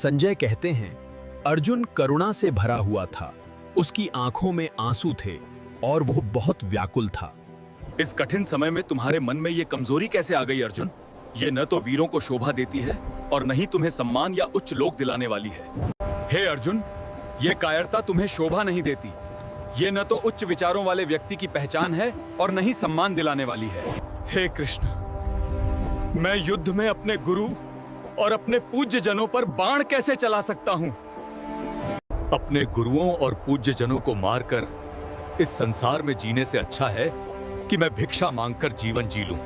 संजय कहते हैं, अर्जुन करुणा से भरा हुआ था। उसकी आंखों में आंसू थे और वो बहुत व्याकुल था। इस कठिन समय में तुम्हारे मन में ये कमजोरी कैसे आ गई अर्जुन? ये न तो वीरों को शोभा देती है और न ही तुम्हें सम्मान या उच्च लोक दिलाने वाली है। हे अर्जुन, ये कायरता तुम्हें शोभा नहीं देती। ये न तो उच्च विचारों वाले व्यक्ति की पहचान है और न ही सम्मान दिलाने वाली है। हे कृष्ण, मैं युद्ध में अपने गुरु और अपने पूज्य जनों पर बाण कैसे चला सकता हूं? अपने गुरुओं और पूज्य जनों को मारकर इस संसार में जीने से अच्छा है कि मैं भिक्षा मांगकर जीवन जी लूं,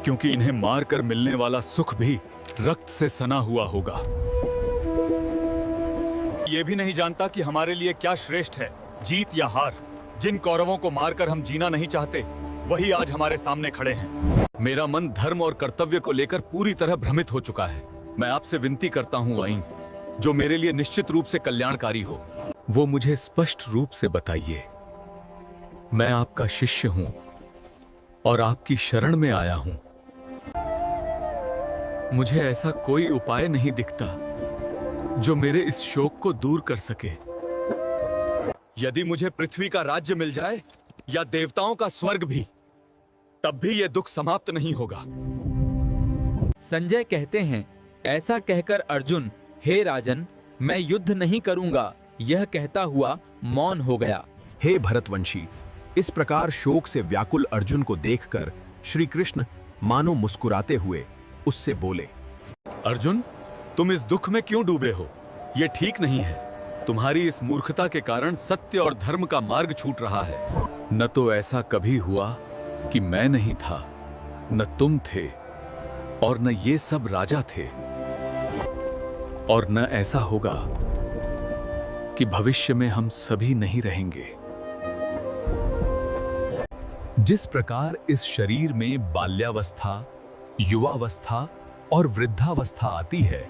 क्योंकि इन्हें मारकर मिलने वाला सुख भी रक्त से सना हुआ होगा। ये भी नहीं जानता कि हमारे लिए क्या श्रेष्ठ है, जीत या हार। जिन कौरवों को मारकर हम जीना नहीं चाहते, वही आज हमारे सामने खड़े हैं। मेरा मन धर्म और कर्तव्य को लेकर पूरी तरह भ्रमित हो चुका है। मैं आपसे विनती करता हूं आइन, जो मेरे लिए निश्चित रूप से कल्याणकारी हो, वो मुझे स्पष्ट रूप से बताइए। मैं आपका शिष्य हूं और आपकी शरण में आया हूं। मुझे ऐसा कोई उपाय नहीं दिखता जो मेरे इस शोक को दूर कर सके। यदि मुझे पृथ्वी का राज्य मिल जाए या देवताओं का स्वर्ग भी, तब भी यह दुख समाप्त नहीं होगा। संजय कहते हैं, ऐसा कहकर अर्जुन, हे राजन, मैं युद्ध नहीं करूंगा, यह कहता हुआ मौन हो गया। हे भरतवंशी, इस प्रकार शोक से व्याकुल अर्जुन को देखकर श्री कृष्ण मानो मुस्कुराते हुए उससे बोले, अर्जुन, तुम इस दुख में क्यों डूबे हो? यह ठीक नहीं है। तुम्हारी इस मूर्खता के कारण सत्य और धर्म का मार्ग छूट रहा है। न तो ऐसा कभी हुआ कि मैं नहीं था, न तुम थे, और न ये सब राजा थे, और न ऐसा होगा कि भविष्य में हम सभी नहीं रहेंगे। जिस प्रकार इस शरीर में बाल्यावस्था, युवावस्था और वृद्धावस्था आती है,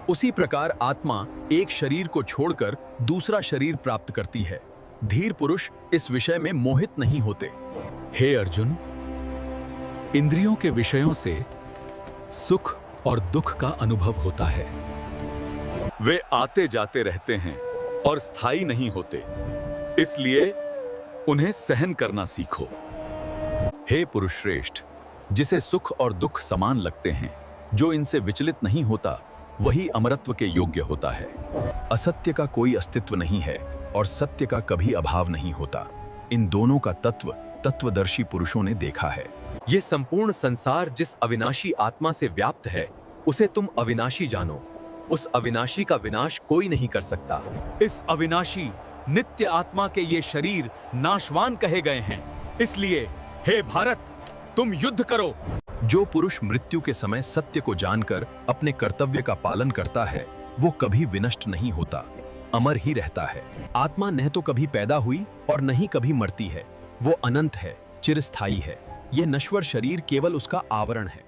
उसी प्रकार आत्मा एक शरीर को छोड़कर दूसरा शरीर प्राप्त करती है। धीर पुरुष इस विषय में मोहित नहीं होते। हे अर्जुन, इंद्रियों के विषयों से सुख और दुख का अनुभव होता है। वे आते जाते रहते हैं और स्थायी नहीं होते, इसलिए उन्हें सहन करना सीखो। हे पुरुष श्रेष्ठ, जिसे सुख और दुख समान लगते हैं, जो इनसे विचलित नहीं होता, वही अमरत्व के योग्य होता है। असत्य का कोई अस्तित्व नहीं है और सत्य का कभी अभाव नहीं होता। इन दोनों का तत्व तत्वदर्शी पुरुषों ने देखा है। ये संपूर्ण संसार जिस अविनाशी आत्मा से व्याप्त है, उसे तुम अविनाशी जानो। उस अविनाशी का विनाश कोई नहीं कर सकता। इस अविनाशी नित्य आत्मा के ये शरीर नाशवान कहे गए हैं। इसलिए हे भारत, तुम युद्ध करो। जो पुरुष मृत्यु के समय सत्य को जानकर अपने कर्तव्य का पालन करता है, वो कभी विनष्ट नहीं होता, अमर ही रहता है। आत्मा न तो कभी पैदा हुई और न ही कभी मरती है। वो अनंत है, चिरस्थायी है। यह नश्वर शरीर केवल उसका आवरण है।